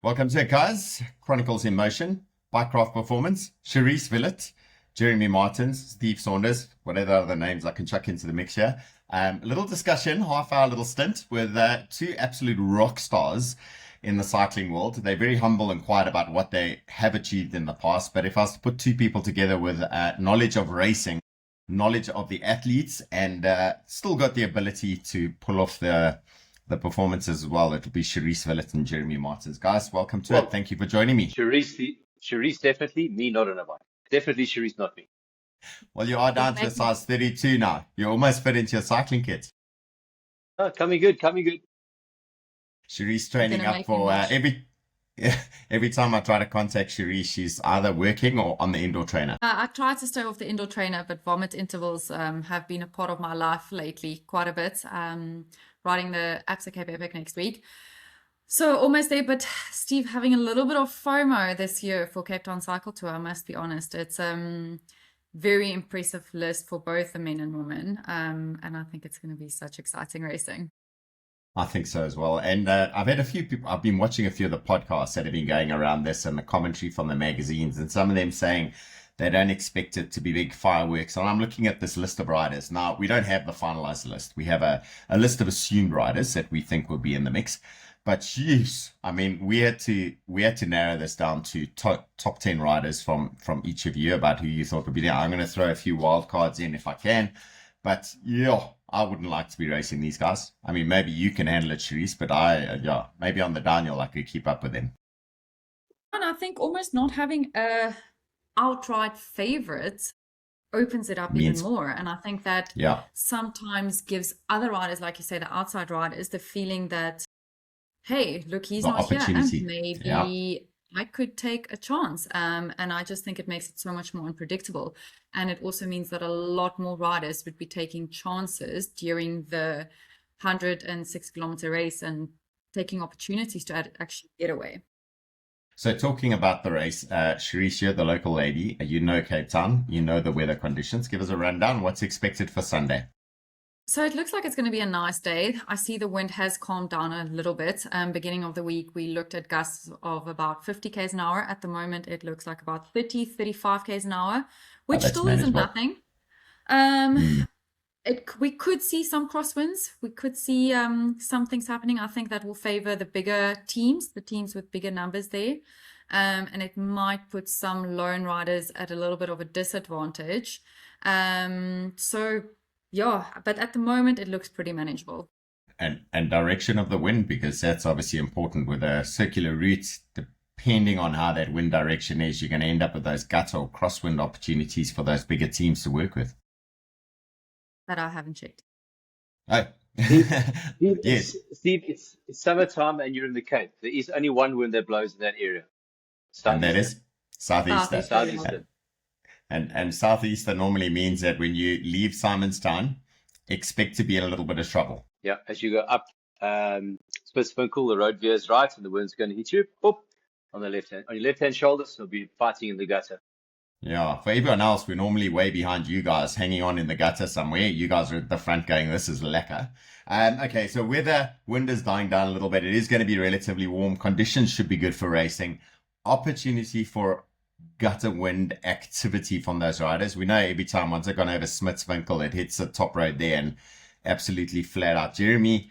Welcome to it, guys. Chronicles in Motion, Bikecraft Performance, Cherise, Willeit, Jeremy Maartens, Steve Saunders, whatever other names I can chuck into the mix here. A little discussion, half-hour little stint with two absolute rock stars in the cycling world. They're very humble and quiet about what they have achieved in the past. But if I was to put two people together with knowledge of racing, knowledge of the athletes, and still got the ability to pull off the performances as well, it'll be Cherise, Willeit, and Jeremy Maartens. Guys, welcome to it. Thank you for joining me. Cherise definitely, me not on a bike. Definitely Cherise, not me. Well, you are down to a size 32 now. You almost fit into your cycling kit. Oh, coming good. Cherise training up for every time I try to contact Cherise, she's either working or on the indoor trainer. I try to stay off the indoor trainer, but vomit intervals have been a part of my life lately quite a bit. Riding the Absa Cape Epic next week. So almost there, but Steve, having a little bit of FOMO this year for Cape Town Cycle Tour, I must be honest. It's very impressive list for both the men and women. And I think it's going to be such exciting racing. I think so as well. And I've had a few people, I've been watching a few of the podcasts that have been going around this and the commentary from the magazines, and some of them saying they don't expect it to be big fireworks. And I'm looking at this list of riders. Now, we don't have the finalized list. We have a list of assumed riders that we think will be in the mix. But geez, I mean, we had to narrow this down to top 10 riders from each of you about who you thought would be there. I'm going to throw a few wild cards in if I can. But yeah, I wouldn't like to be racing these guys. I mean, maybe you can handle it, Cherise, but maybe on the downhill I could keep up with them. And I think almost not having a outright favorite opens it up even more. And I think that sometimes gives other riders, like you say, the outside riders, the feeling that, hey, look, he's not here, and maybe I could take a chance. And I just think it makes it so much more unpredictable. And it also means that a lot more riders would be taking chances during the 106-kilometer race and taking opportunities to actually get away. So talking about the race, Cherise, you're the local lady. You know Cape Town. You know the weather conditions. Give us a rundown. What's expected for Sunday? So it looks like it's going to be a nice day. I see the wind has calmed down a little bit. Beginning of the week, we looked at gusts of about 50 k's an hour. At the moment, it looks like about 30, 35 k's an hour, which still isn't nothing. We could see some crosswinds. We could see some things happening. I think that will favor the bigger teams, the teams with bigger numbers there. And it might put some lone riders at a little bit of a disadvantage. Yeah, but at the moment, it looks pretty manageable. And direction of the wind, because that's obviously important with a circular route. Depending on how that wind direction is, you're going to end up with those gutter or crosswind opportunities for those bigger teams to work with. That I haven't checked. Oh, yes. Steve, it's summertime and you're in the Cape. There is only one wind that blows in that area. And that is southeaster. Southeaster. And southeaster normally means that when you leave Simonstown, expect to be in a little bit of trouble. Yeah, as you go up Spitzwinkel, the road veers right, and the wind's going to hit you. Boop, on your left hand shoulder, so you'll be fighting in the gutter. Yeah, for everyone else, we're normally way behind you guys, hanging on in the gutter somewhere. You guys are at the front going, this is lekker. Okay, so wind is dying down a little bit. It is going to be relatively warm. Conditions should be good for racing. Opportunity for gutter wind activity from those riders. We know every time once they've gone over Spitzwinkel, it hits the top road there and absolutely flat out. Jeremy,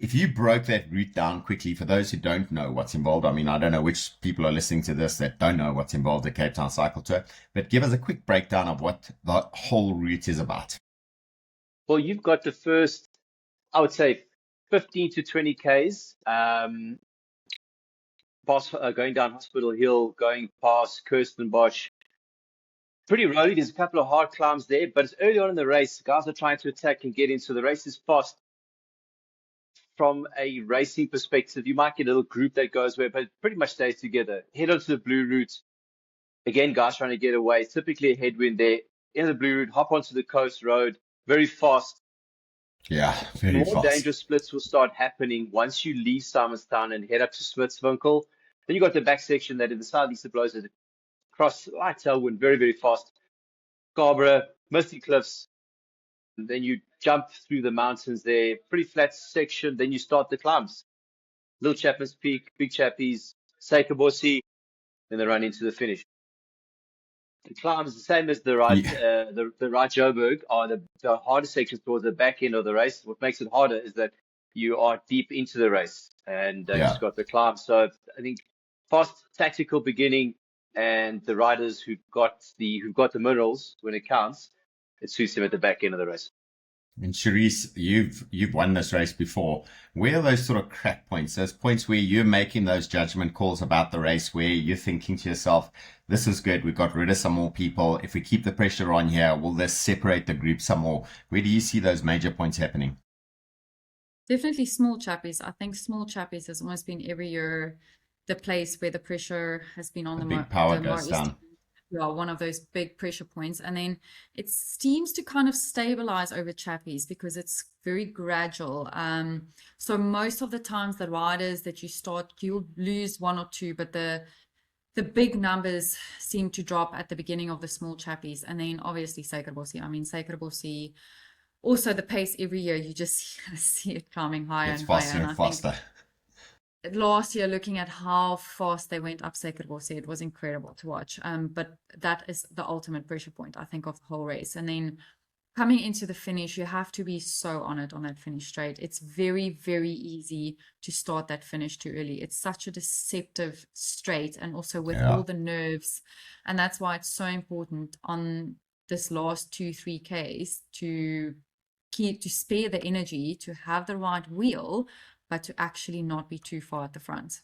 if you broke that route down quickly, for those who don't know what's involved, I mean, I don't know which people are listening to this that don't know what's involved at Cape Town Cycle Tour, but give us a quick breakdown of what the whole route is about. Well, you've got the first, I would say, 15 to 20 Ks, going down Hospital Hill, going past Kirstenbosch. Pretty roady. There's a couple of hard climbs there, but it's early on in the race. Guys are trying to attack and get in, so the race is fast. From a racing perspective, you might get a little group that goes where, but it pretty much stays together. Head onto the blue route. Again, guys trying to get away. Typically a headwind there. In the blue route, hop onto the coast road. Very fast. Yeah, very fast. More dangerous splits will start happening once you leave Simonstown and head up to Spitzwinkel. Then you got the back section that in the southeast blows it across light tailwind, very, very fast. Scarborough, Misty Cliffs. And then you jump through the mountains there, pretty flat section. Then you start the climbs. Little Chapman's Peak, Big Chappies, Seikabossi, then they run into the finish. The climbs, the same as the right, the right Joburg, are the hardest sections towards the back end of the race. What makes it harder is that you are deep into the race, and you've just got the climb. So I think fast tactical beginning, and the riders who've got the minerals when it counts, it suits them at the back end of the race. And Cherise, you've won this race before. Where are those sort of crack points? Those points where you're making those judgment calls about the race, where you're thinking to yourself, this is good. We've got rid of some more people. If we keep the pressure on here, will this separate the group some more? Where do you see those major points happening? Definitely small chappies. I think small chappies has almost been every year the place where the pressure has been on the big power goes down. Yeah, one of those big pressure points. And then it seems to kind of stabilize over chappies because it's very gradual. So most of the times the riders that you start, you'll lose one or two, but the big numbers seem to drop at the beginning of the small chappies. And then obviously Seikabossi. I mean, Seikabossi, also the pace every year, you just see it climbing higher and higher. It's faster and faster. Last year, looking at how fast they went up Seikabossi, it was incredible to watch. But that is the ultimate pressure point, I think, of the whole race. And then coming into the finish, you have to be so on it on that finish straight. It's very, very easy to start that finish too early. It's such a deceptive straight, and also with all the nerves. And that's why it's so important on this last 2-3 Ks to spare the energy, to have the right wheel, but to actually not be too far at the front.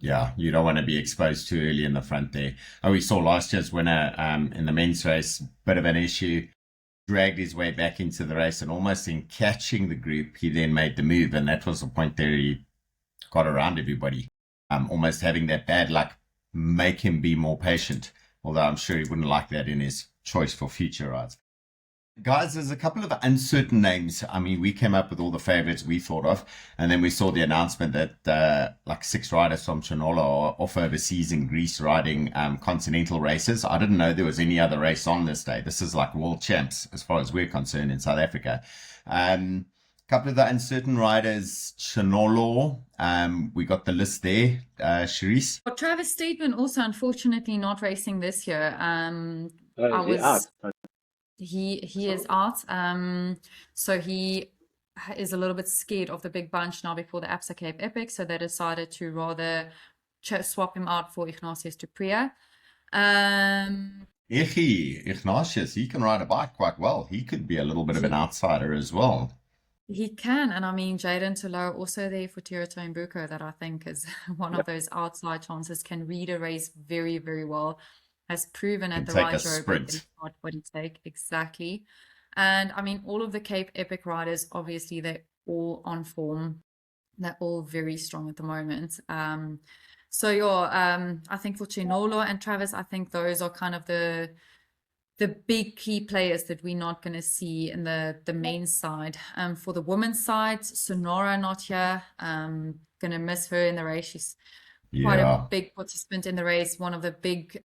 Yeah, you don't want to be exposed too early in the front there. Oh, we saw last year's winner in the men's race, bit of an issue, dragged his way back into the race, and almost in catching the group, he then made the move, and that was the point there he got around everybody. Almost having that bad luck make him be more patient, although I'm sure he wouldn't like that in his choice for future rides. Guys, there's a couple of uncertain names. I mean, we came up with all the favorites we thought of, and then we saw the announcement that like 6 riders from Chinola are off overseas in Greece riding continental races. I didn't know there was any other race on this day. This is like world champs as far as we're concerned in South Africa. Couple of the uncertain riders, Chinolo, we got the list there. Cherise? But Travis Stateman also unfortunately not racing this year. He is out. So he is a little bit scared of the big bunch now before the Absa Cape Epic. So they decided to rather swap him out for Ignatius du Preez. Ignatius, he can ride a bike quite well. He could be a little bit of an outsider as well. He can. And I mean, Jaden Tolo also there for Tirato Mbuko, that I think is one of those outside chances, can read a race very, very well. Has proven at the right road what he take exactly. And I mean, all of the Cape Epic riders, obviously they're all on form. They're all very strong at the moment. I think for Chinolo and Travis, I think those are kind of the big key players that we're not going to see in the men's side. For the women's side, Sonora not here. Going to miss her in the race. She's quite a big participant in the race. One of the big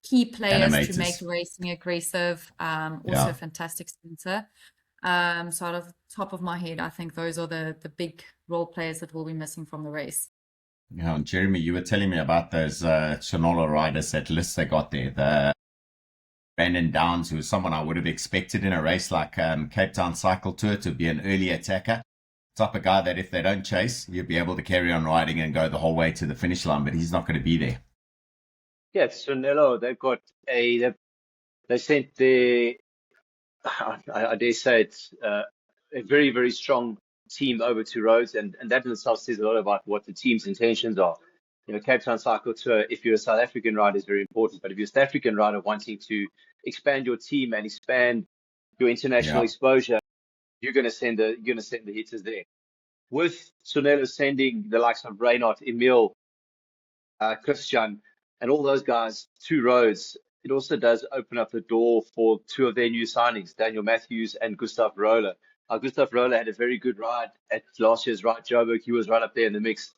key players to make racing aggressive. Also fantastic sprinter. So out of the top of my head, I think those are the big role players that will be missing from the race. Yeah, Jeremy, you were telling me about those Chinola riders, that list they got there. The Brandon Downs, who was someone I would have expected in a race like Cape Town Cycle Tour to be an early attacker. Type of guy that if they don't chase, you'll be able to carry on riding and go the whole way to the finish line, but he's not going to be there. Yeah, Sonello, they've got they sent I dare say it's a very, very strong team over to Rhodes, and that in itself says a lot about what the team's intentions are. You know, Cape Town Cycle Tour, if you're a South African rider, is very important, but if you're a South African rider wanting to expand your team and expand your international exposure, you're going to send the hitters there. With Sonello sending the likes of Reynard, Emil, Christian, and all those guys to Rhodes, it also does open up the door for 2 of their new signings, Daniel Matthews and Gustav Roller. Gustav Roller had a very good ride at last year's Right Joburg. He was right up there in the mix.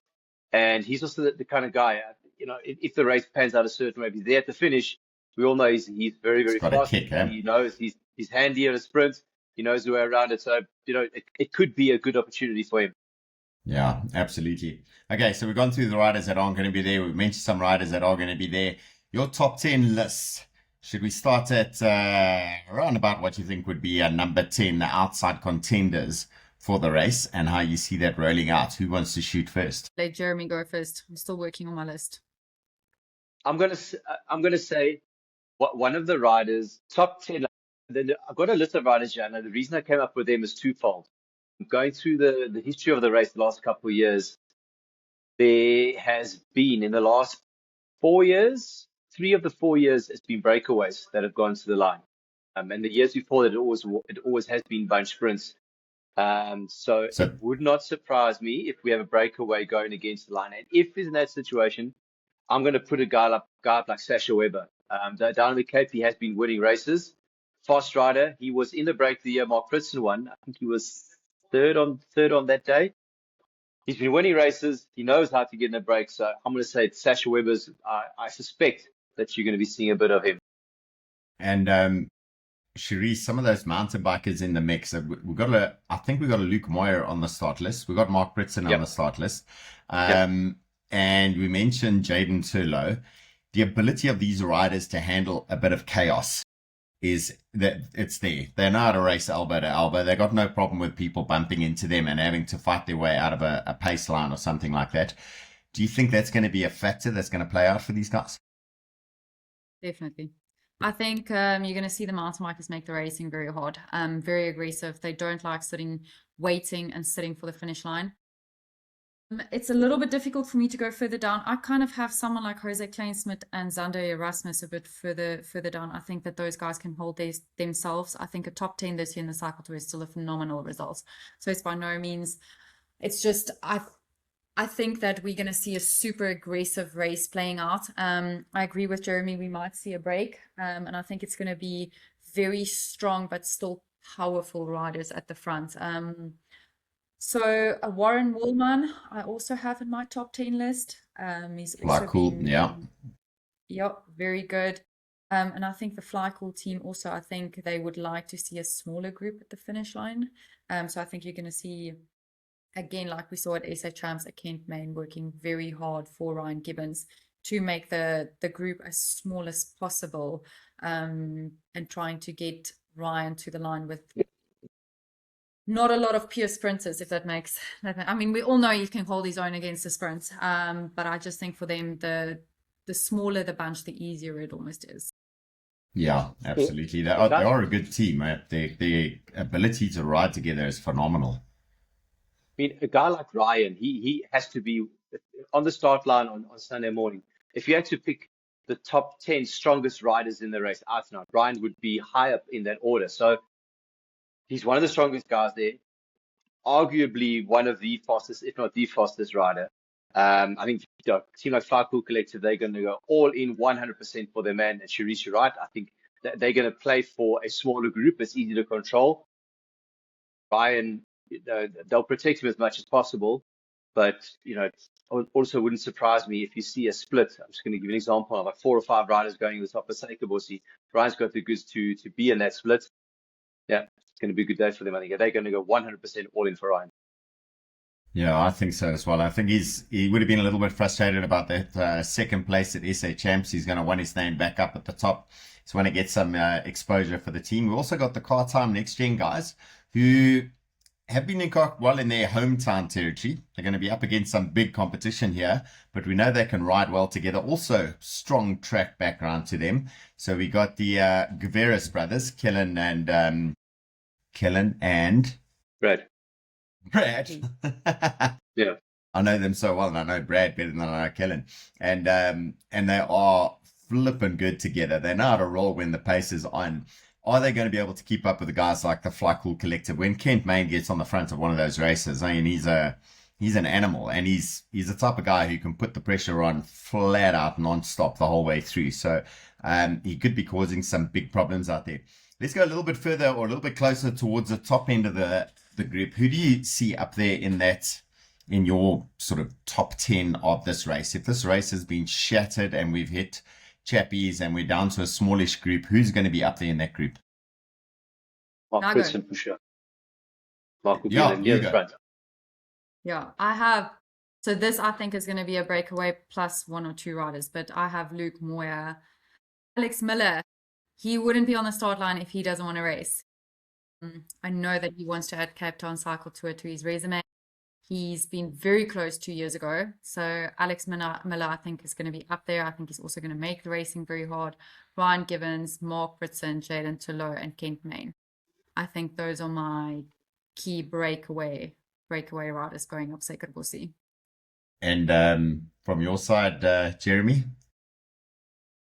And he's also the kind of guy, you know, if the race pans out a certain way, if he's there at the finish, we all know he's very, very fast. He knows he's handy at a sprint. He knows the way around it. So, you know, it could be a good opportunity for him. Yeah, absolutely. Okay, so we've gone through the riders that aren't going to be there. We've mentioned some riders that are going to be there. Your top 10 list. Should we start at around about what you think would be a number 10, the outside contenders for the race, and how you see that rolling out? Who wants to shoot first? Let Jeremy go first. I'm still working on my list. I'm gonna say one of the riders, top 10. I've got a list of riders here, and the reason I came up with them is twofold. Going through the history of the race the last couple of years, there has been in the last 4 years, 3 of the 4 years, it's been breakaways that have gone to the line. And the years before that, it always has been bunch sprints. So it would not surprise me if we have a breakaway going against the line. And if in that situation, I'm going to put a guy up like Sasha Weber. Down in the Cape, he has been winning races. Fast rider. He was in the break the year Maartens won. I think he was third on that day. He's been winning races. He knows how to get in a break. So I'm going to say it's Sasha Weber's. I suspect that you're going to be seeing a bit of him. And Cherise, some of those mountain bikers in the mix. I think we've got a Luke Moyer on the start list. We've got Mark Pritson on the start list. And we mentioned Jaden Turlow. The ability of these riders to handle a bit of chaos is that it's there. They know how to race elbow to elbow. They got no problem with people bumping into them and having to fight their way out of a pace line or something like that. Do you think that's going to be a factor that's going to play out for these guys? Definitely. I think you're going to see the mountain bikers make the racing very hard, very aggressive. They don't like waiting and sitting for the finish line. It's a little bit difficult for me to go further down. I kind of have someone like Jose Kleinsmith and Xander Erasmus a bit further down. I think that those guys can hold themselves. I think a top 10 this year in the cycle tour is still a phenomenal result. So it's by no means, it's just, I think that we're going to see a super aggressive race playing out. I agree with Jeremy. We might see a break. And I think it's going to be very strong, but still powerful riders at the front. So Warren Woolman, I also have in my top 10 list. He's also very good. And I think the Fly Cool team also, I think they would like to see a smaller group at the finish line. So I think you're going to see, again, like we saw at SA Champs, at Kent Main, working very hard for Ryan Gibbons to make the group as small as possible, and trying to get Ryan to the line with not a lot of pure sprinters, if that makes. I mean, we all know you can hold his own against the sprint, but I just think for them, the smaller the bunch, the easier it almost is. Yeah, absolutely. They are a good team. Their ability to ride together is phenomenal. I mean, a guy like Ryan, he has to be on the start line on Sunday morning. If you had to pick the top 10 strongest riders in the race out and out, Ryan would be high up in that order. So he's one of the strongest guys there, arguably one of the fastest, if not the fastest rider. I think a team like Fly Cool Collective, they're going to go all in 100% for their man. And Cherise, you're right. I think that they're going to play for a smaller group. It's easy to control. Ryan, they'll protect him as much as possible. But, also wouldn't surprise me if you see a split. I'm just going to give you an example of like 4 or 5 riders going to the top of Seikabossi. Ryan's got the goods to be in that split. Yeah, it's going to be a good day for them. I think they're going to go 100% all in for Ryan. Yeah, I think so as well. I think he would have been a little bit frustrated about that second place at SA Champs. He's going to want his name back up at the top. He's want to get some exposure for the team. We've also got the Car Time Next Gen guys who have been in their hometown territory. They're going to be up against some big competition here, but we know they can ride well together. Also, strong track background to them. So we got the Guveris brothers, Kellen and Brad. Yeah. I know them so well, and I know Brad better than I know Kellen. And they are flipping good together. They know how to roll when the pace is on. Are they going to be able to keep up with the guys like the Fly Cool Collective? When Kent Main gets on the front of one of those races, I mean, he's an animal, and he's the type of guy who can put the pressure on flat out non-stop the whole way through. So he could be causing some big problems out there. Let's go a little bit further or a little bit closer towards the top end of the group. Who do you see up there in your sort of top 10 of this race? If this race has been shattered and we've hit chappies and we're down to a smallish group, who's going to be up there in that group? Mark Pritson for sure. Mark will be in the front. Yeah, I have. So this, I think, is going to be a breakaway plus 1 or 2 riders, but I have Luke Moyer. Alex Miller, he wouldn't be on the start line if he doesn't want to race. I know that he wants to add Cape Town Cycle Tour to his resume. He's been very close 2 years ago. So Alex Miller, I think, is going to be up there. I think he's also going to make the racing very hard. Ryan Gibbons, Mark Britson, Jaden Tullow, and Kent Main. I think those are my key breakaway riders going up Sacred Bussy. And from your side, Jeremy?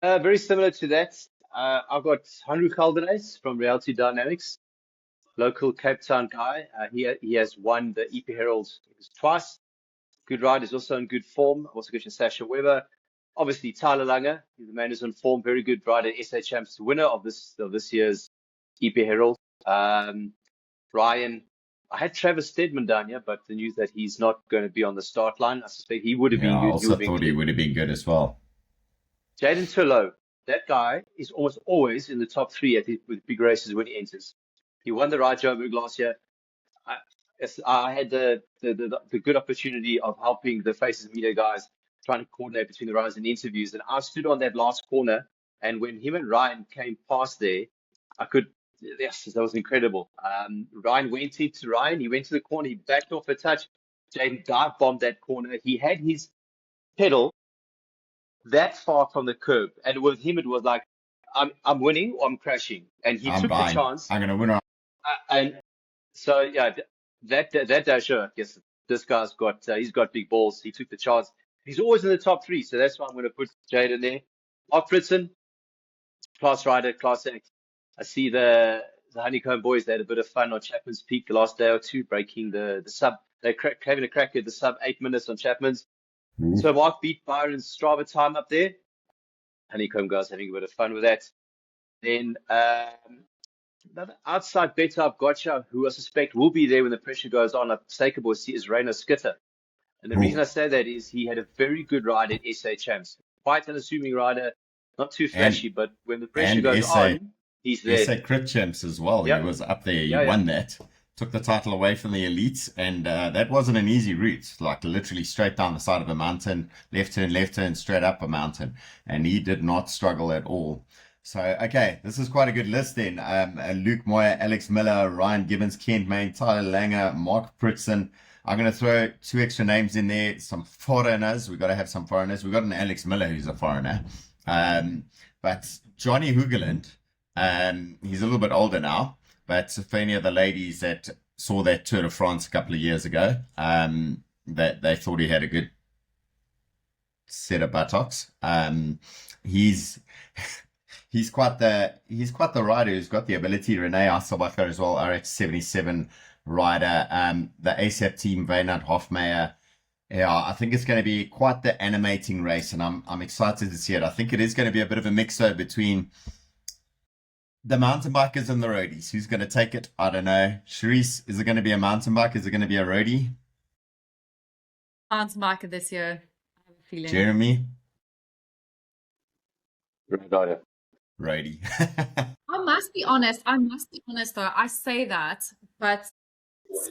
Very similar to that. I've got Henry Calderes from Reality Dynamics, local Cape Town guy. He has won the EP Herald twice. Good rider, is also in good form. I've also got your Sasha Weber. Obviously, Tyler Langer, the man who's in form, very good rider, SA Champs winner of this year's EP Herald. Ryan, I had Travis Stedman down here, but the news that he's not going to be on the start line, I suspect he would have been good. I also thought he would have been good as well. Jaden Tullow, that guy is almost always in the top 3 with big races when he enters. He won the Ride Joburg last year. I had the good opportunity of helping the Faces Media guys trying to coordinate between the riders and interviews. And I stood on that last corner, and when him and Ryan came past there, yes, that was incredible. Ryan went into Ryan, he went to the corner, he backed off a touch. Jaden dive bombed that corner. He had his pedal that far from the curb, and with him it was like, I'm winning or I'm crashing, and he took the chance. I'm gonna win. And so yeah, that day, sure, yes, this guy's got he's got big balls. He took the chance. He's always in the top 3, so that's why I'm going to put Jaden there. Mark Fritson, class rider, class act. I see the Honeycomb boys. They had a bit of fun on Chapman's Peak the last day or two, breaking the sub. They're having a crack at the sub 8 minutes on Chapman's. So Mark beat Byron's Strava time up there. Honeycomb guys having a bit of fun with that. Then another outside better I've got you, who I suspect will be there when the pressure goes on up Sacred Bussy, is Rainer Skitter. And the reason I say that is he had a very good ride at SA Champs. Quite an assuming rider, not too flashy, but when the pressure goes on, he's there. SA Crit Champs as well. Yep. He was up there. He won that. Took the title away from the elites, and that wasn't an easy route, like literally straight down the side of a mountain, left turn, straight up a mountain, and he did not struggle at all. So, okay, this is quite a good list then. Luke Moyer, Alex Miller, Ryan Gibbons, Kent Main, Tyler Langer, Mark Pritson. I'm going to throw 2 extra names in there, some foreigners. We've got to have some foreigners. We've got an Alex Miller who's a foreigner. But Johnny Hoogeland, he's a little bit older now. But for any of the ladies that saw that Tour de France a couple of years ago, that they thought he had a good set of buttocks. He's quite the rider who's got the ability. Renee Asselbacher as well, RX-77 rider. The ASAP team, Weinert Hofmeyer. Yeah, I think it's going to be quite the animating race, and I'm excited to see it. I think it is going to be a bit of a mix though between the mountain bikers and the roadies. Who's going to take it? I don't know. Cherise, is it going to be a mountain bike? Is it going to be a roadie? Mountain biker this year. I have a feeling. Jeremy? Roadie. I must be honest though. I say that, but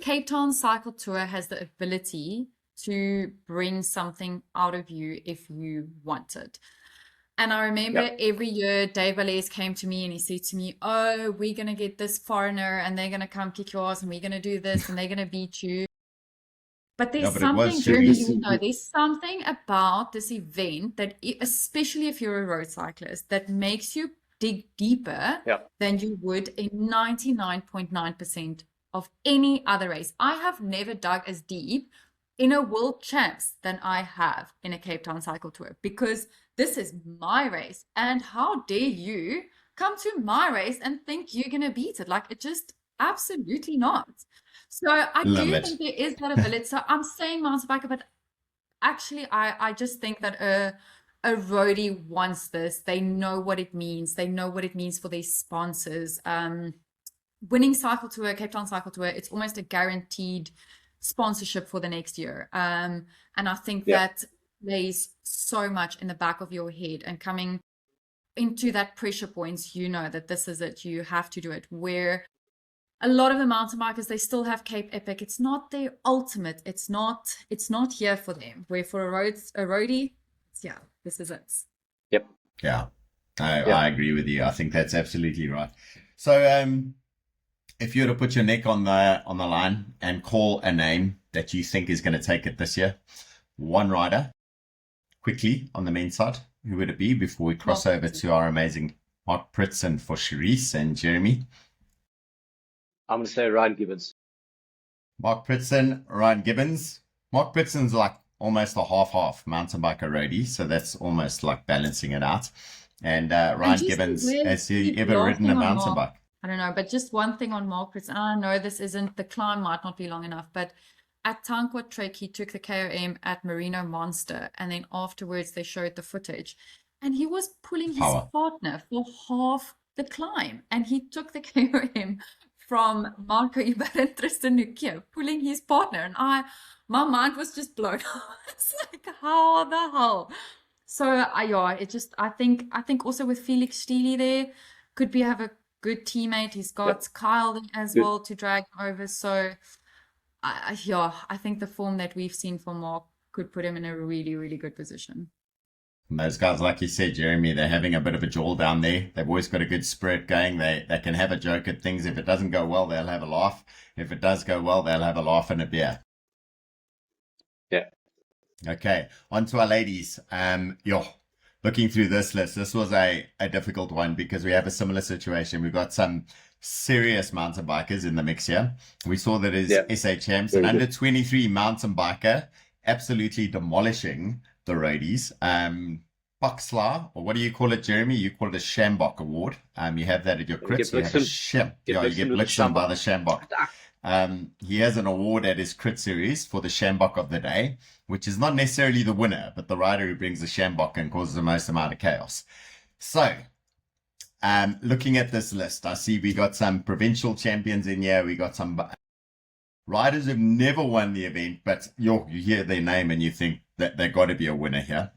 Cape Town Cycle Tour has the ability to bring something out of you if you want it. And I remember every year Dave Valles came to me and he said to me, oh, we're going to get this foreigner and they're going to come kick your ass and we're going to do this and they're going to beat you. But there's something, there's something about this event that, especially if you're a road cyclist, that makes you dig deeper than you would in 99.9% of any other race. I have never dug as deep in a world champs than I have in a Cape Town Cycle Tour, because this is my race. And how dare you come to my race and think you're going to beat it? Like, it just absolutely not. So I do think there is that ability. So I'm saying mountain biker, but actually I just think that a roadie wants this. They know what it means. They know what it means for their sponsors. Winning Cycle Tour, Cape Town Cycle Tour, it's almost a guaranteed sponsorship for the next year. And I think that lays so much in the back of your head, and coming into that pressure points, you know that this is it. You have to do it. Where a lot of the mountain bikers, they still have Cape Epic. It's not their ultimate. It's not here for them. Where for a roadie, yeah, this is it. Yep. Yeah. I agree with you. I think that's absolutely right. So if you were to put your neck on the line and call a name that you think is going to take it this year, one rider, quickly on the men's side, who would it be before we cross over to our amazing Mark Pritson for Cherise and Jeremy? I'm going to say Ryan Gibbons. Mark Pritson, Ryan Gibbons. Mark Pritson's like almost a half mountain biker roadie, so that's almost like balancing it out. And Ryan Gibbons, has he ever ridden a mountain bike? I don't know, but just one thing on Mark Pritson. I know this isn't, the climb might not be long enough, but at Tankwa Trek, he took the KOM at Merino Monster, and then afterwards they showed the footage, and he was pulling his partner for half the climb, and he took the KOM from Marco Ibar and Tristan Nukia, pulling his partner, and my mind was just blown. It's like, how the hell? So yeah, I think also with Felix Steele there, could have a good teammate. He's got Kyle as well to drag over. So I think the form that we've seen from Mark could put him in a really, really good position. And those guys, like you said, Jeremy, they're having a bit of a jaw down there. They've always got a good spirit going. They can have a joke at things. If it doesn't go well, they'll have a laugh. If it does go well, they'll have a laugh and a beer. Yeah. Okay, on to our ladies. Looking through this list, this was a difficult one because we have a similar situation. We've got some serious mountain bikers in the mix here. We saw that as SA champs, an under 23 mountain biker, absolutely demolishing the roadies. Boxlar, or what do you call it, Jeremy? You call it a Shambok Award. You have that at your crits. You get blitzed by the Shambok. He has an award at his crit series for the Shambok of the day, which is not necessarily the winner, but the rider who brings the Shambok and causes the most amount of chaos. So, looking at this list, I see we got some provincial champions in here. We got some riders who've never won the event, but you hear their name and you think that they've got to be a winner here.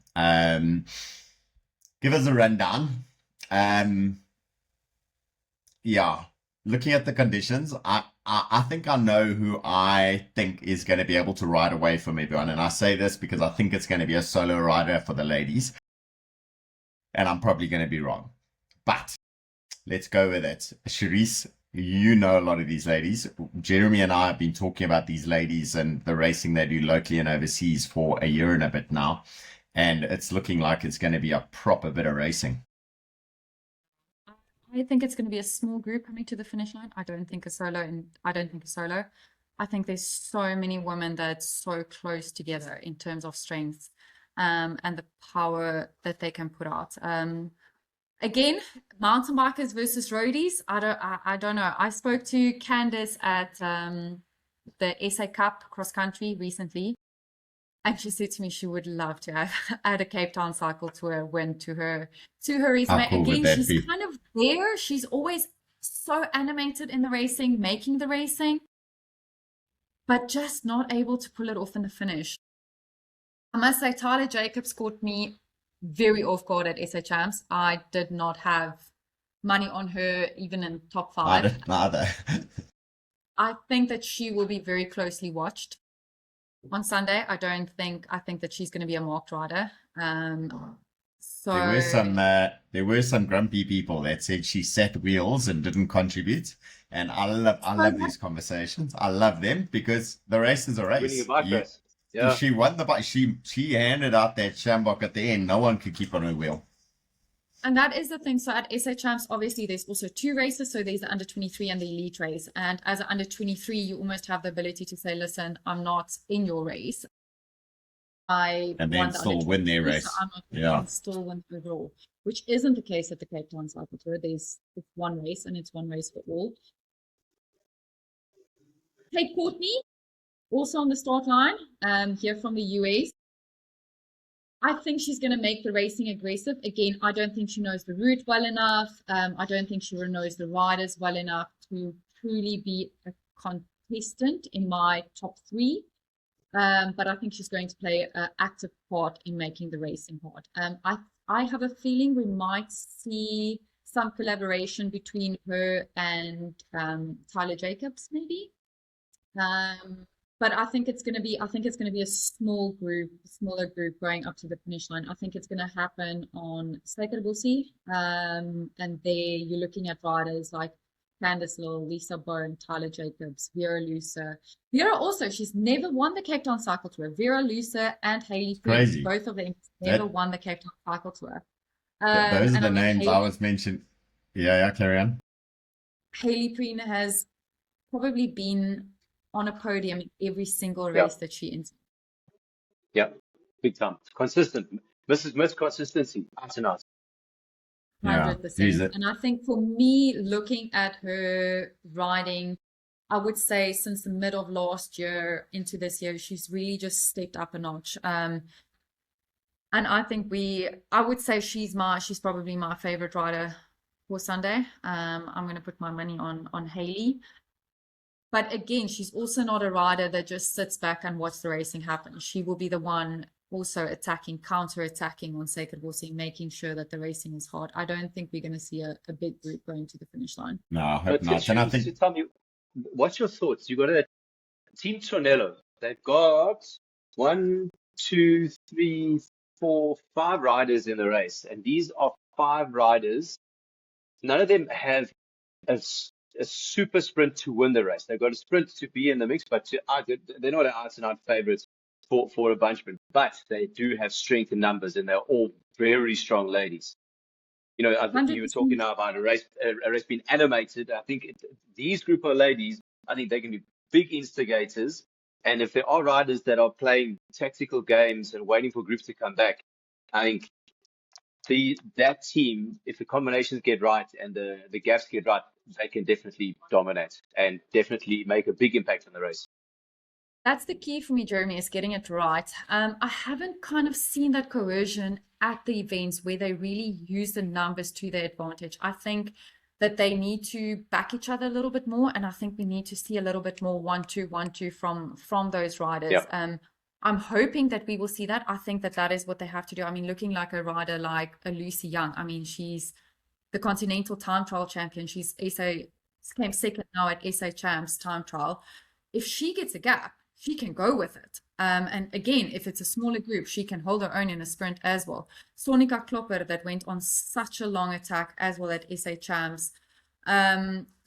Give us a rundown. Looking at the conditions, I think I know who I think is going to be able to ride away from everyone. And I say this because I think it's going to be a solo rider for the ladies. And I'm probably going to be wrong. But let's go with it. Cherise, you know a lot of these ladies. Jeremy and I have been talking about these ladies and the racing they do locally and overseas for a year and a bit now. And it's looking like it's going to be a proper bit of racing. I think it's going to be a small group coming to the finish line. I don't think a solo. I think there's so many women that's so close together in terms of strength and the power that they can put out. Again, mountain bikers versus roadies. I don't know. I spoke to Candice at the SA Cup cross country recently. And she said to me she would love to have add a Cape Town cycle tour win to her resume. Cool again, she's kind of there. She's always so animated in the racing, making the racing, but just not able to pull it off in the finish. I must say, Tyler Jacobs caught me very off guard at SA Champs. I did not have money on her, even in top 5. Neither. I think that she will be very closely watched. On Sunday, I think that she's going to be a marked rider. So there were some grumpy people that said she set wheels and didn't contribute. And I love these conversations. I love them because the race is a race. Winning a bike race. Yeah. She won the bike. She handed out that Shambok at the end. No one could keep on her wheel. And that is the thing. So at SA Champs, obviously, there's also 2 races. So there's the under 23 and the elite race. And as an under 23, you almost have the ability to say, listen, I'm not in your race. And then still win their race. So I'm not still win overall, which isn't the case at the Cape Town Cycle Tour. It's one race and it's one race for all. Kate Courtney, also on the start line, here from the US. I think she's going to make the racing aggressive. Again, I don't think she knows the route well enough. I don't think she knows the riders well enough to truly be a contestant in my top 3. But I think she's going to play an active part in making the racing hard. I have a feeling we might see some collaboration between her and Tyler Jacobs, maybe. But I think it's going to be a smaller group going up to the finish line. I think it's going to happen on Stekerbossie. And there you're looking at riders like Candice Lill, Lisa Bone, Tyler Jacobs, Vera Lucer. Vera also, she's never won the Cape Town Cycle Tour. Vera Lucer and Hayley Preen, Crazy. both of them never won the Cape Town Cycle Tour. Those are the names I was mentioned. Yeah, carry on. Hayley Preen has probably been on a podium in every single race that she enters. Yeah, big time. Consistent. Most consistency. Out and out. 100%. And I think for me, looking at her riding, I would say since the mid of last year into this year, she's really just stepped up a notch. And I think I would say she's probably my favorite rider for Sunday. I'm going to put my money on Hayley. But again, she's also not a rider that just sits back and watches the racing happen. She will be the one also counter-attacking on Stekerbossie, making sure that the racing is hard. I don't think we're going to see a big group going to the finish line. No, I hope not. And I think... So tell me, what's your thoughts? You got a Team Tornello. They've got 1, 2, 3, 4, 5 riders in the race. And these are 5 riders. None of them have a super sprint to win the race. They've got a sprint to be in the mix, but they're not an out-and-out favourites for a bunchman. But they do have strength in numbers, and they're all very strong ladies. You know, I think you were talking now about a race being animated. I think these group of ladies, I think they can be big instigators. And if there are riders that are playing tactical games and waiting for groups to come back, I think that team, if the combinations get right and the gaps get right, they can definitely dominate and definitely make a big impact on the race. That's the key for me, Jeremy, is getting it right. I haven't kind of seen that coercion at the events where they really use the numbers to their advantage. I think that they need to back each other a little bit more, and I think we need to see a little bit more 1-2, 1-2 from those riders. Yep. I'm hoping that we will see that. I think that is what they have to do. I mean, looking like a rider like a Lucy Young, I mean, she's the Continental Time Trial champion. She's came second now at SA Champs Time Trial. If she gets a gap, she can go with it. And again, if it's a smaller group, she can hold her own in a sprint as well. Sonika Klopper, that went on such a long attack as well at SA Champs.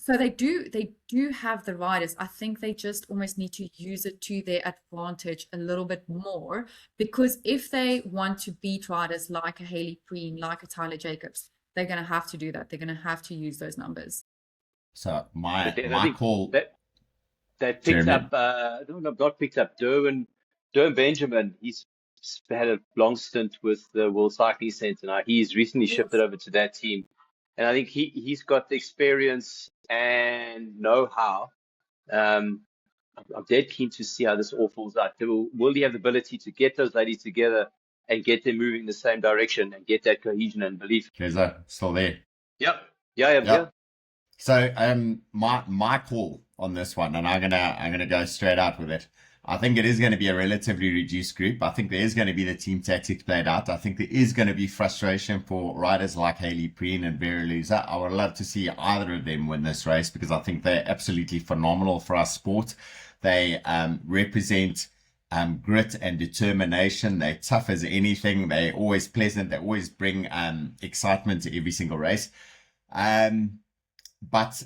So they do have the riders. I think they just almost need to use it to their advantage a little bit more, because if they want to beat riders like a Hayley Preen, like a Tyler Jacobs, they're going to have to do that. They're going to have to use those numbers. So my call... They picked up, not picked up, Derwin Benjamin. He's had a long stint with the World Cycling Centre now. He's recently shifted over to that team. And I think he's got the experience and know-how. I'm dead keen to see how this all falls out. Will he have the ability to get those ladies together and get them moving in the same direction and get that cohesion and belief? Keza, still there? Yep. Yeah. So my call on this one, and I'm gonna go straight out with it. I think it is going to be a relatively reduced group. I think there is going to be the team tactics played out. I think there is going to be frustration for riders like Hayley Preen and Vera Lucer. I would love to see either of them win this race, because I think they're absolutely phenomenal for our sport. They represent grit and determination. They're tough as anything. They're always pleasant. They always bring excitement to every single race. But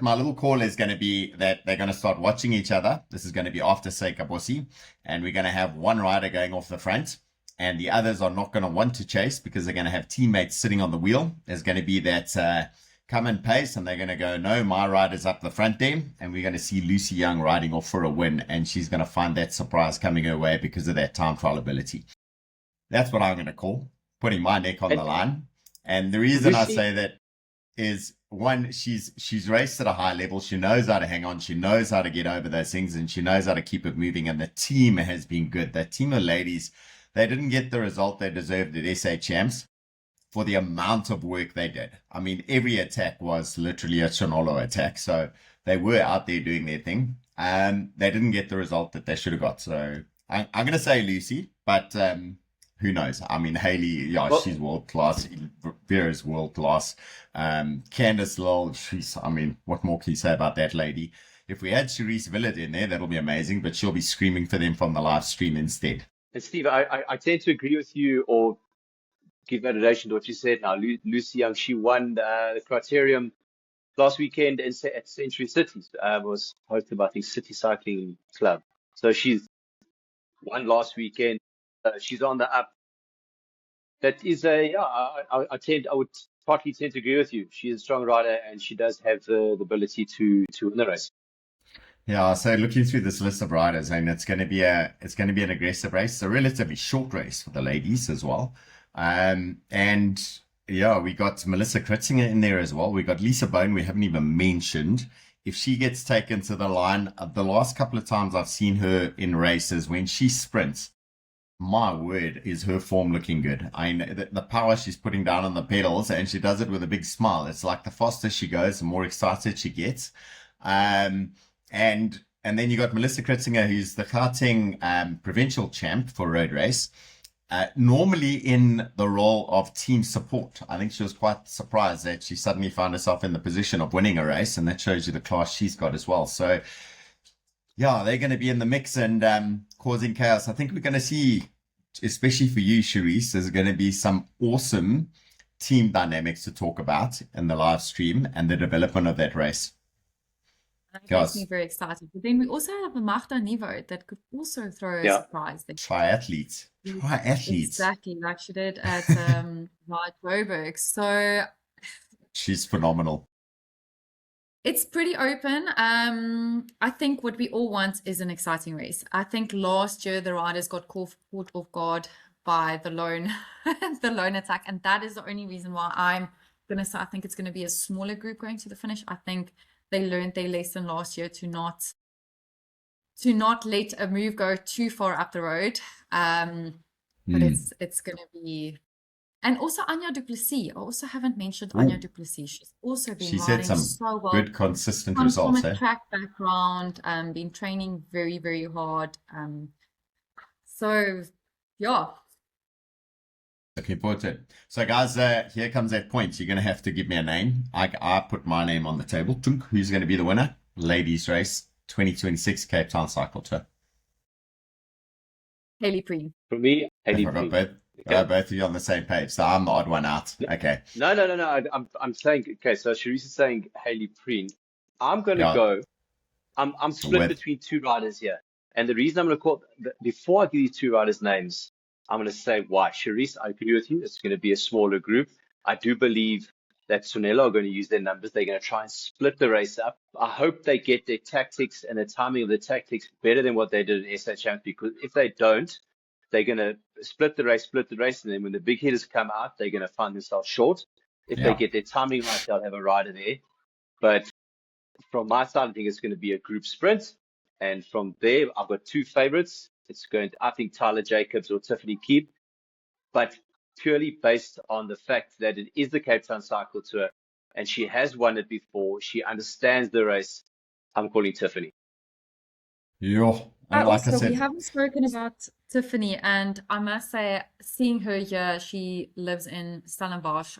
my little call is going to be that they're going to start watching each other. This is going to be after Stekerbossie, and we're going to have one rider going off the front, and the others are not going to want to chase because they're going to have teammates sitting on the wheel. There's going to be that come and pace, and they're going to go, no, my rider's up the front there, and we're going to see Lucy Young riding off for a win, and she's going to find that surprise coming her way because of that time trial ability. That's what I'm going to call putting my neck on the line. And the reason I say that is, one, she's raced at a high level. She knows how to hang on. She knows how to get over those things, and she knows how to keep it moving. And the team has been good. That team of ladies, they didn't get the result they deserved at SA Champs for the amount of work they did. I mean, every attack was literally a Chinolo attack. So they were out there doing their thing, and they didn't get the result that they should have got. So I'm going to say Lucy, but who knows? I mean, Hayley, she's world class. Vera's world class. Candice Lowell, what more can you say about that lady? If we had Cherise Willeit in there, that'll be amazing, but she'll be screaming for them from the live stream instead. And Steve, I tend to agree with you or give validation to what you said. Now, Lucy Young, she won the criterium last weekend at Century City. Was hosted by, I think, City Cycling Club. So she's won last weekend. She's on the up. That is I would partly tend to agree with you. She is a strong rider and she does have the ability to win the race. Yeah, so looking through this list of riders, and it's going to be an aggressive race. It's a relatively short race for the ladies as well. And yeah, we got Melissa Kritzinger in there as well. We got Lisa Bone, we haven't even mentioned. If she gets taken to the line, the last couple of times I've seen her in races, when she sprints, my word, is her form looking good. I mean, the power she's putting down on the pedals, and she does it with a big smile. It's like the faster she goes, the more excited she gets. And then you got Melissa Kritzinger, who's the Gauteng provincial champ for road race. Normally in the role of team support. I think she was quite surprised that she suddenly found herself in the position of winning a race, and that shows you the class she's got as well. So, yeah, they're going to be in the mix and causing chaos. I think we're going to see, especially for you, Cherise, there's going to be some awesome team dynamics to talk about in the live stream and the development of that race. That makes me very excited. But then we also have a Magda Nieuwoudt that could also throw a surprise there. Triathlete. Exactly, like she did at Ride Joburg. So she's phenomenal. It's pretty open. I think what we all want is an exciting race. I think last year the riders got caught off guard by the lone attack, and that is the only reason why I'm gonna say I think it's gonna be a smaller group going to the finish. I think they learned their lesson last year to not let a move go too far up the road. But it's going to be, and also Anya du Plessis. I also haven't mentioned Anya du Plessis. She's also been riding so well. Good consistent results. From a track background, been training very, very hard. So yeah. Looking forward to it. So guys, here comes that point. You're going to have to give me a name. I put my name on the table. Tunk, who's going to be the winner? Ladies race 2026 Cape Town Cycle Tour. Hayley Preen. For me, Hayley Preen. Both of you on the same page. So I'm the odd one out. Okay. No. I'm saying, okay, so Cherise is saying Hayley Preen. I'm going to go. I'm split between two riders here. And the reason I'm going to call, before I give you two riders' names, I'm going to say why. Cherise, I agree with you. It's going to be a smaller group. I do believe that Sunelo are going to use their numbers. They're going to try and split the race up. I hope they get their tactics and the timing of the tactics better than what they did in SA Champs, because if they don't, they're going to split the race, and then when the big hitters come out, they're going to find themselves short. If they get their timing right, they'll have a rider there. But from my side, I think it's going to be a group sprint. And from there, I've got two favorites. It's going to, I think, Tyler Jacobs or Tiffany Keep, but purely based on the fact that it is the Cape Town Cycle Tour and she has won it before. She understands the race. I'm calling Tiffany. Yeah. And like I said, we haven't spoken about Tiffany, and I must say, seeing her here, she lives in Stellenbosch.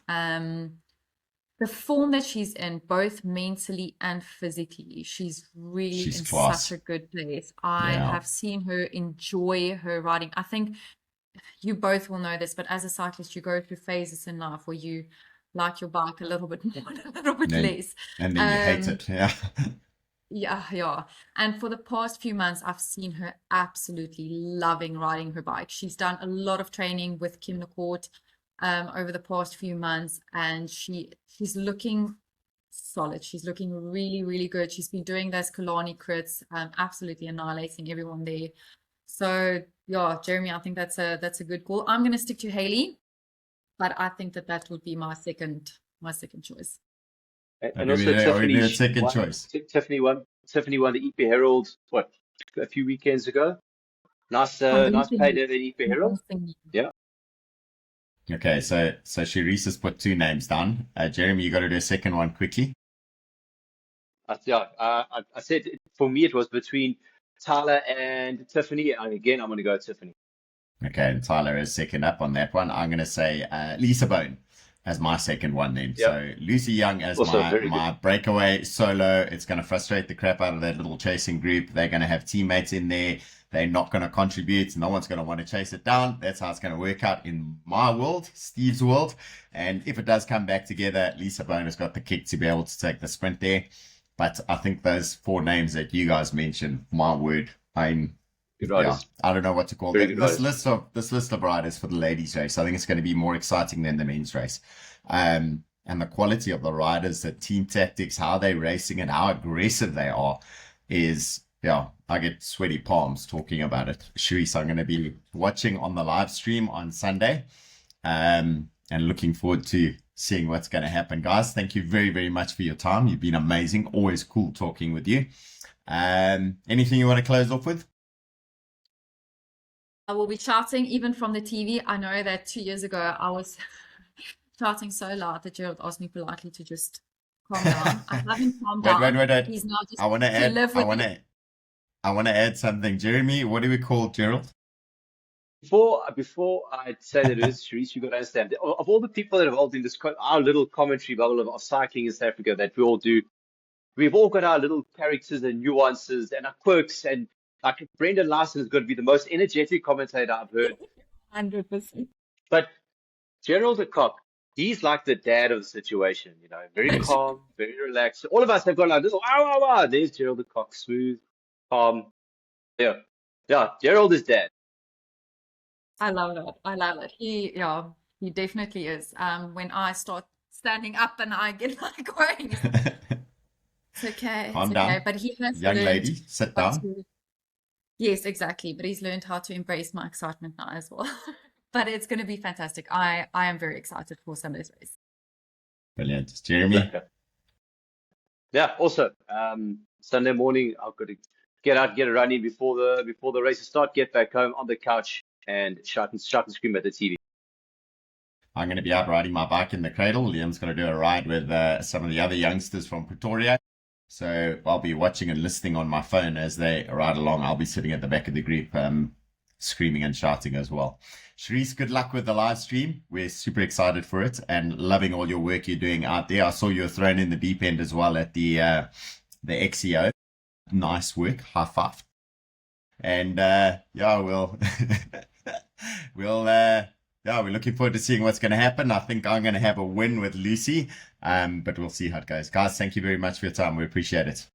The form that she's in, both mentally and physically, she's really in such a good place. I have seen her enjoy her riding. I think you both will know this, but as a cyclist, you go through phases in life where you like your bike a little bit more and a little bit less. And then you hate it, Yeah. And for the past few months, I've seen her absolutely loving riding her bike. She's done a lot of training with Kim LaCourte over the past few months, and she's looking solid. She's looking really, really good. She's been doing those Kalani crits, absolutely annihilating everyone there. So yeah, Jeremy, I think that's a good call. I'm going to stick to Hayley, but I think that would be my second choice. And also Tiffany, second choice. Tiffany won the EP Herald a few weekends ago. Nice payday at the EP Herald. Yeah. Okay, so Cherise has put two names down. Jeremy, you got to do a second one quickly. I said for me it was between Tyler and Tiffany, and again I'm going to go Tiffany. Okay, and Tyler is second up on that one. I'm going to say Lisa Bone. as my second one then. Yep. So Lucy Young as Also my breakaway solo. It's going to frustrate the crap out of that little chasing group. They're going to have teammates in there. They're not going to contribute. No one's going to want to chase it down. That's how it's going to work out in my world, Steve's world. And if it does come back together, at least Bona's got the kick to be able to take the sprint there. But I think those 4 names that you guys mentioned, my word, I don't know what to call them. This list of riders for the ladies race, I think it's going to be more exciting than the men's race. And the quality of the riders, the team tactics, how they're racing and how aggressive they are is, I get sweaty palms talking about it. Cherise, I'm going to be watching on the live stream on Sunday and looking forward to seeing what's going to happen. Guys, thank you very, very much for your time. You've been amazing. Always cool talking with you. Anything you want to close off with? I will be shouting even from the TV. I know that 2 years ago I was shouting so loud that Gerald asked me politely to just calm down. I haven't calmed down. Wait. He's now just I want to add something. Jeremy, what do we call Gerald? Before I say that it is, Cherise, you got to understand. Of all the people that are involved in this, our little commentary bubble of cycling in South Africa that we all do, we've all got our little characters and nuances and our quirks. And like Brendan Larson is going to be the most energetic commentator I've heard. 100%. But Gerald de Kock, he's like the dad of the situation, very calm, very relaxed. All of us have got like this, wow. There's Gerald de Kock, smooth, calm. Yeah, Gerald is dad. I love it. He definitely is. When I start standing up and I get my going, it's okay. Calm it's down. okay. But he has Young learned lady, sit down. Yes, exactly. But he's learned how to embrace my excitement now as well. But it's going to be fantastic. I am very excited for Sunday's race. Brilliant. Jeremy? Okay. Yeah, also, Sunday morning, I've got to get out, get a run in before the races start, get back home on the couch and shout and scream at the TV. I'm going to be out riding my bike in the cradle. Liam's going to do a ride with some of the other youngsters from Pretoria. So I'll be watching and listening on my phone as they ride along. I'll be sitting at the back of the group screaming and shouting as well. Cherise, good luck with the live stream. We're super excited for it and loving all your work you're doing out there. I saw you were thrown in the deep end as well at the XCO. Nice work. High five. And we're looking forward to seeing what's going to happen. I think I'm going to have a win with Lucy, but we'll see how it goes. Guys, thank you very much for your time. We appreciate it.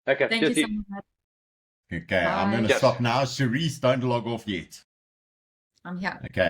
Okay, Thank you so much. Okay, Bye. I'm going to stop now. Cherise, don't log off yet. I'm here. Okay.